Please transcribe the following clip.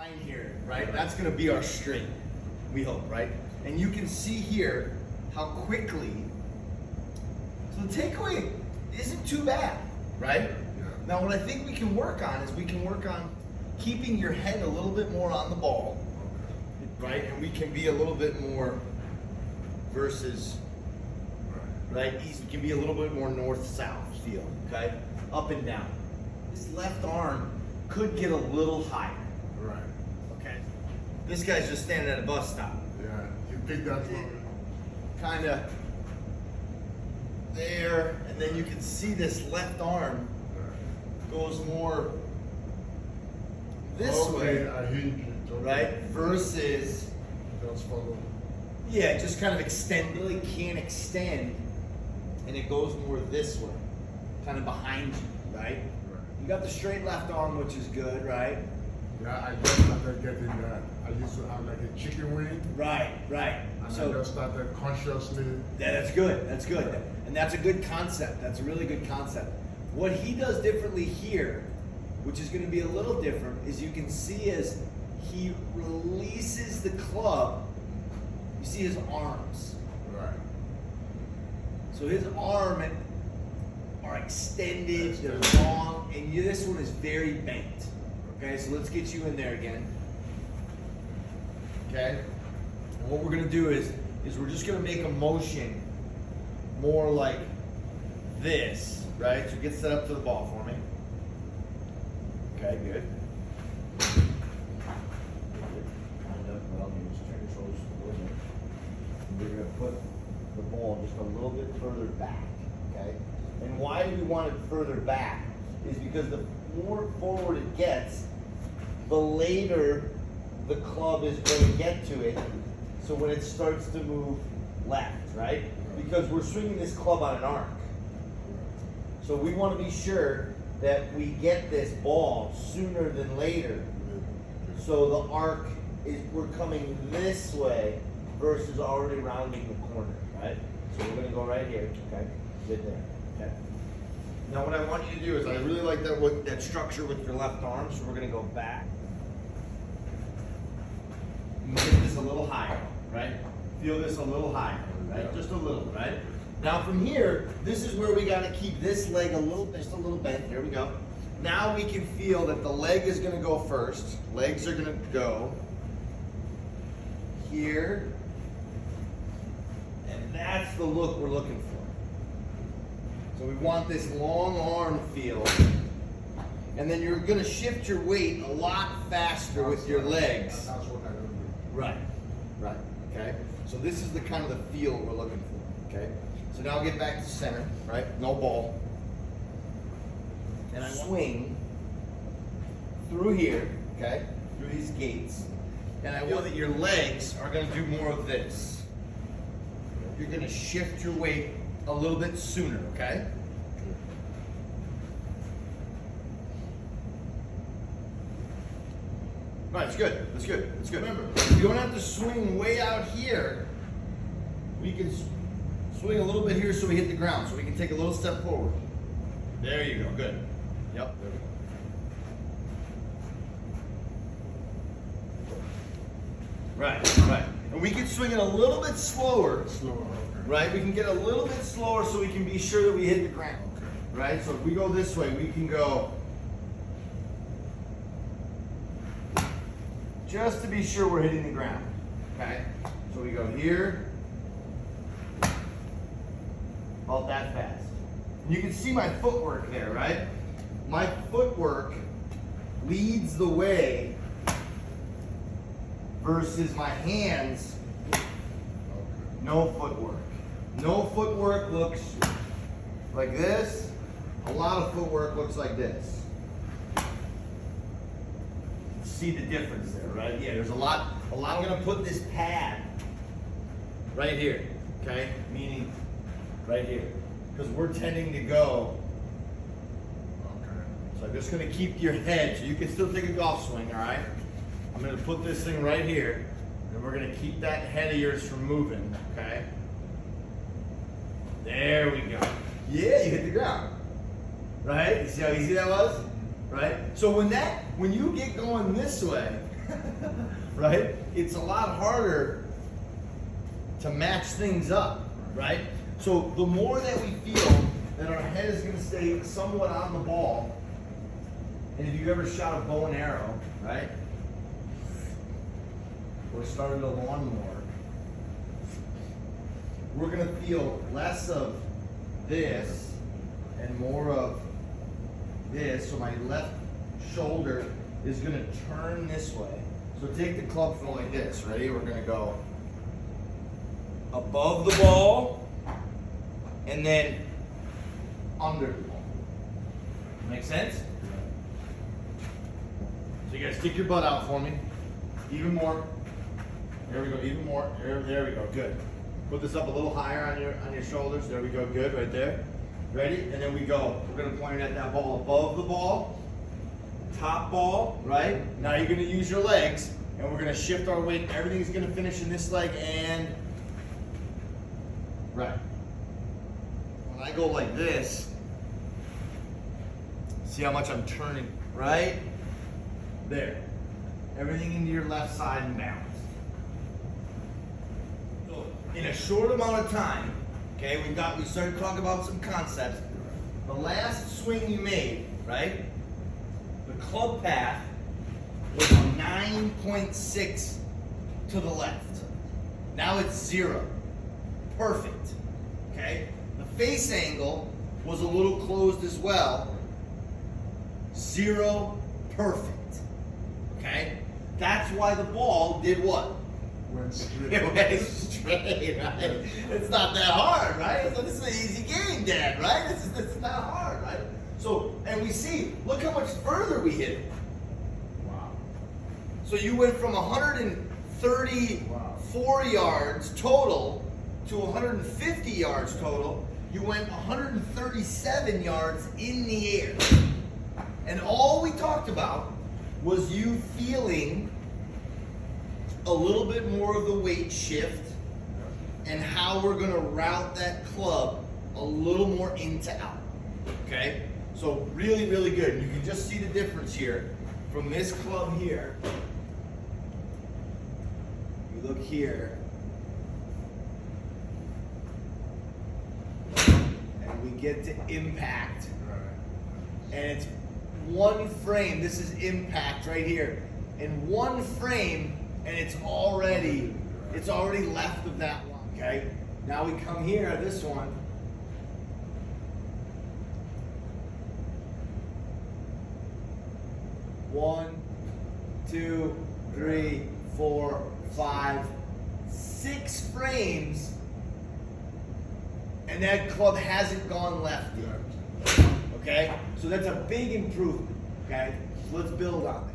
line here, right? That's gonna be our straight, we hope, right? And you can see here how quickly, so the takeaway isn't too bad, right? Yeah. Now what I think we can work on is we can work on keeping your head a little bit more on the ball, right? And we can be a little bit more versus, right? East can be a little bit more north-south feel, okay? Up and down. This left arm could get a little higher, Right. okay? This guy's just standing at a bus stop. Yeah. You think that's what? Kind of there, and then you can see this left arm goes more this way, I hear you. right? Versus, Just follow. yeah, just kind of extend, really can't extend, and it goes more this way, kind of behind you, right? You got the straight left arm, which is good, right? Yeah, I just started getting that. I used to have like a chicken wing, Right, right. and So I just started consciously. yeah, that's good. That's good. And that's a good concept. That's a really good concept. What he does differently here, which is going to be a little different, is you can see as he releases the club, you see his arms. Right. So his arms are extended, they're long, and this one is very bent. Okay, so let's get you in there again. Okay? And what we're gonna do is we're just gonna make a motion more like this, right? So get set up to the ball for me. Okay, good. Well, you just turn your shoulders towards it. And you're gonna put the ball just a little bit further back, okay? And why do we want it further back is because the more forward it gets, the later the club is going to get to it. So when it starts to move left, right? Because we're swinging this club on an arc. So we want to be sure that we get this ball sooner than later. So the arc is, we're coming this way versus already rounding the corner, right? So we're going to go right here, okay? Sit there, okay? Now what I want you to do is, I really like that structure with your left arm, so we're going to go back. You get this a little higher, right? Feel this a little higher, right? Just a little, right? Now from here, this is where we got to keep this leg a little, just a little bent. Here we go. Now we can feel that the leg is going to go first. Legs are going to go here. And that's the look we're looking for. So we want this long arm feel. And then you're going to shift your weight a lot faster with your legs. That's what I do. Right, right, okay? So this is the kind of the feel we're looking for, okay? So now get back to center, right? No ball. And I swing through here, okay? Through these gates. And I want that your legs are gonna do more of this. You're gonna shift your weight a little bit sooner, okay? Right, it's good. That's good. That's good. Remember, you don't have to swing way out here. We can swing a little bit here so we hit the ground, so we can take a little step forward. There you go. Good. Yep. There we go. Right, right. And we can swing it a little bit slower. Slower, okay. Right? We can get a little bit slower so we can be sure that we hit the ground. Okay. Right? So if we go this way, we can go just to be sure we're hitting the ground. Okay? So we go here, about that fast. And you can see my footwork there, right? My footwork leads the way versus my hands, no footwork. No footwork looks like this. A lot of footwork looks like this. See the difference there, right? Yeah, there's a lot. I'm gonna put this pad right here, okay? Meaning right here, because we're tending to go. Okay. So I'm just gonna keep your head, so you can still take a golf swing, all right? I'm gonna put this thing right here, and we're gonna keep that head of yours from moving, okay? There we go. Yeah, you hit the ground. Right? You see how easy that was? Right? So when you get going this way, right? It's a lot harder to match things up, right? So the more that we feel that our head is gonna stay somewhat on the ball, and if you ever shot a bow and arrow, right? Or started a lawnmower, we're gonna feel less of this and more of this. So my left shoulder is gonna turn this way. So take the club from like this, ready? We're gonna go above the ball and then under the ball. Make sense? So you guys stick your butt out for me. Even more. There we go, even more. There we go, good. Put this up a little higher on your shoulders. There we go, good, right there. Ready? And then we go. We're gonna point at that ball above the ball. Top ball, right? Now you're gonna use your legs and we're gonna shift our weight. Everything's gonna finish in this leg and right. When I go like this, see how much I'm turning, right? There. Everything into your left side and balance. So in a short amount of time, okay, we started talking about some concepts. The last swing you made, right? The club path was 9.6 to the left. Now it's 0. Perfect. Okay? The face angle was a little closed as well. 0. Perfect. Okay? That's why the ball did what? Went straight. It went straight, right? It's not that hard, right? So this is an easy game, Dad, right? It's not hard, right? So, and we see, look how much further we hit it. Wow. So you went from 134 yards total to 150 yards total. You went 137 yards in the air. And all we talked about was you feeling a little bit more of the weight shift and how we're gonna route that club a little more into out, okay? So really, really good. You can just see the difference here from this club here. You look here, and we get to impact, and it's one frame. This is impact right here, in one frame, and it's already left of that one. Okay. Now we come here, this one. One, 2, 3, 4, 5, 6 frames, and that club hasn't gone left yet. Okay? So that's a big improvement. Okay? So let's build on that.